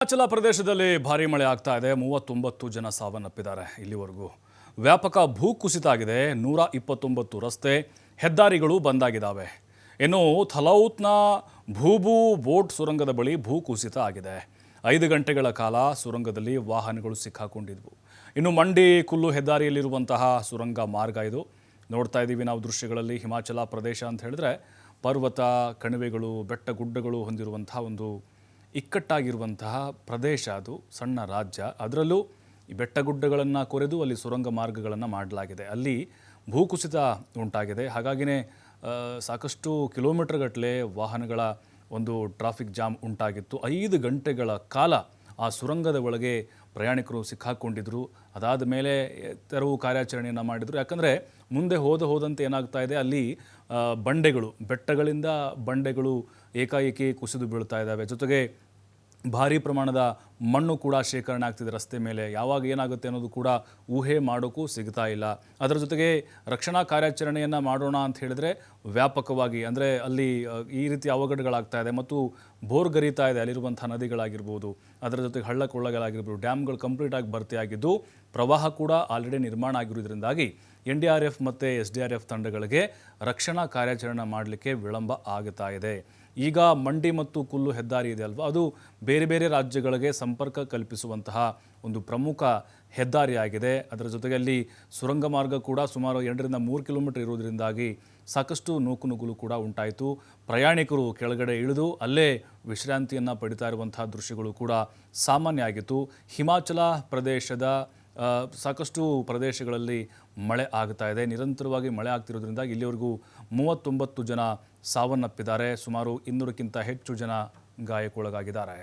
ಹಿಮಾಚಲ ಪ್ರದೇಶದಲ್ಲಿ ಭಾರಿ ಮಳೆ ಆಗ್ತಾ ಇದೆ. 39 ಜನ ಸಾವನ್ನಪ್ಪಿದ್ದಾರೆ. ಇಲ್ಲಿವರೆಗೂ ವ್ಯಾಪಕ ಭೂಕುಸಿತ ಆಗಿದೆ. 129 ರಸ್ತೆ ಹೆದ್ದಾರಿಗಳು ಬಂದಾಗಿದ್ದಾವೆ. ಇನ್ನು ಥಲೌತ್ನ ಭೂಬು ಬೋಟ್ ಸುರಂಗದ ಬಳಿ ಭೂಕುಸಿತ ಆಗಿದೆ. 5 ಗಂಟೆಗಳ ಕಾಲ ಸುರಂಗದಲ್ಲಿ ವಾಹನಗಳು ಸಿಕ್ಕಾಕೊಂಡಿದ್ವು. ಇನ್ನು ಮಂಡಿ ಕುಲ್ಲು ಹೆದ್ದಾರಿಯಲ್ಲಿರುವಂತಹ ಸುರಂಗ ಮಾರ್ಗ ಇದು. ನೋಡ್ತಾ ಇದ್ದೀವಿ ನಾವು ದೃಶ್ಯಗಳಲ್ಲಿ. ಹಿಮಾಚಲ ಪ್ರದೇಶ ಅಂತ ಹೇಳಿದ್ರೆ ಪರ್ವತ, ಕಣಿವೆಗಳು, ಬೆಟ್ಟ ಗುಡ್ಡಗಳು ಹೊಂದಿರುವಂತಹ ಒಂದು ಇಕ್ಕಟ್ಟಾಗಿರುವಂತಹ ಪ್ರದೇಶ. ಅದು ಸಣ್ಣ ರಾಜ್ಯ. ಅದರಲ್ಲೂ ಈ ಬೆಟ್ಟಗುಡ್ಡಗಳನ್ನು ಕೊರೆದು ಅಲ್ಲಿ ಸುರಂಗ ಮಾರ್ಗಗಳನ್ನು ಮಾಡಲಾಗಿದೆ. ಅಲ್ಲಿ ಭೂಕುಸಿತ ಉಂಟಾಗಿದೆ. ಹಾಗಾಗಿನೇ ಸಾಕಷ್ಟು ಕಿಲೋಮೀಟರ್ಗಟ್ಟಲೆ ವಾಹನಗಳ ಒಂದು ಟ್ರಾಫಿಕ್ ಜಾಮ್ ಉಂಟಾಗಿತ್ತು. 5 ಗಂಟೆಗಳ ಕಾಲ ಆ ಸುರಂಗದ ಒಳಗೆ ಪ್ರಯಾಣಿಕರು ಸಿಕ್ಕಾಕೊಂಡಿದ್ರು. ಅದಾದ ಮೇಲೆ ತೆರವು ಕಾರ್ಯಾಚರಣೆಯನ್ನು ಮಾಡಿದರು. ಯಾಕಂದರೆ ಮುಂದೆ ಹೋದಂತೆ ಏನಾಗ್ತಾ ಇದೆ, ಅಲ್ಲಿ ಬಂಡೆಗಳು, ಬೆಟ್ಟಗಳಿಂದ ಬಂಡೆಗಳು ಏಕಾಏಕಿ ಕುಸಿದು ಬೀಳ್ತಾ ಇದ್ದಾವೆ. ಜೊತೆಗೆ ಭಾರಿ ಪ್ರಮಾಣದ ಮಣ್ಣು ಕೂಡ ಶೇಖರಣೆ ಆಗ್ತಿದೆ ರಸ್ತೆ ಮೇಲೆ. ಯಾವಾಗ ಏನಾಗುತ್ತೆ ಅನ್ನೋದು ಕೂಡ ಊಹೆ ಮಾಡೋಕ್ಕೂ ಸಿಗ್ತಾ ಇಲ್ಲ. ಅದರ ಜೊತೆಗೆ ರಕ್ಷಣಾ ಕಾರ್ಯಾಚರಣೆಯನ್ನು ಮಾಡೋಣ ಅಂತ ಹೇಳಿದ್ರೆ ವ್ಯಾಪಕವಾಗಿ, ಅಂದರೆ ಅಲ್ಲಿ ಈ ರೀತಿ ಅವಘಡಗಳಾಗ್ತಾ ಇದೆ ಮತ್ತು ಬೋರ್ ಗರಿತಾ ಇದೆ. ಅಲ್ಲಿರುವಂಥ ನದಿಗಳಾಗಿರ್ಬೋದು, ಅದರ ಜೊತೆಗೆ ಹಳ್ಳ ಕೊಳ್ಳಗಳಾಗಿರ್ಬೋದು, ಡ್ಯಾಮ್ಗಳು ಕಂಪ್ಲೀಟಾಗಿ ಭರ್ತಿಯಾಗಿದ್ದು ಪ್ರವಾಹ ಕೂಡ ಆಲ್ರೆಡಿ ನಿರ್ಮಾಣ ಆಗಿರೋದ್ರಿಂದಾಗಿ NDRF ಮತ್ತು SDRF ತಂಡಗಳಿಗೆ ರಕ್ಷಣಾ ಕಾರ್ಯಾಚರಣೆ ಮಾಡಲಿಕ್ಕೆ ವಿಳಂಬ ಆಗ್ತಾ ಇದೆ. ಈಗ ಮಂಡಿ ಮತ್ತು ಕುಲ್ಲು ಹೆದ್ದಾರಿ ಇದೆ ಅಲ್ವಾ, ಅದು ಬೇರೆ ಬೇರೆ ರಾಜ್ಯಗಳಿಗೆ ಸಂಪರ್ಕ ಕಲ್ಪಿಸುವಂತಹ ಒಂದು ಪ್ರಮುಖ ಹೆದ್ದಾರಿಯಾಗಿದೆ. ಅದರ ಜೊತೆಗೆ ಅಲ್ಲಿ ಸುರಂಗ ಮಾರ್ಗ ಕೂಡ ಸುಮಾರು 2 ರಿಂದ 3 ಕಿಲೋಮೀಟರ್ ಇರೋದ್ರಿಂದಾಗಿ ಸಾಕಷ್ಟು ನೂಕುನುಗ್ಗಲು ಕೂಡ ಉಂಟಾಯಿತು. ಪ್ರಯಾಣಿಕರು ಕೆಳಗಡೆ ಇಳಿದು ಅಲ್ಲೇ ವಿಶ್ರಾಂತಿಯನ್ನು ಪಡಿತಾ ಇರುವಂತಹ ದೃಶ್ಯಗಳು ಕೂಡ ಸಾಮಾನ್ಯ ಆಗಿತ್ತು. ಹಿಮಾಚಲ ಪ್ರದೇಶದ ಸಾಕಷ್ಟು ಪ್ರದೇಶಗಳಲ್ಲಿ ಮಳೆ ಆಗ್ತಾ ಇದೆ. ನಿರಂತರವಾಗಿ ಮಳೆ ಆಗ್ತಿರೋದ್ರಿಂದ ಇಲ್ಲಿವರೆಗೂ 39 ಜನ ಸಾವನ್ನಪ್ಪಿದ್ದಾರೆ. ಸುಮಾರು 200ಕ್ಕಿಂತ ಹೆಚ್ಚು ಜನ ಗಾಯಕ್ಕೊಳಗಾಗಿದ್ದಾರೆ.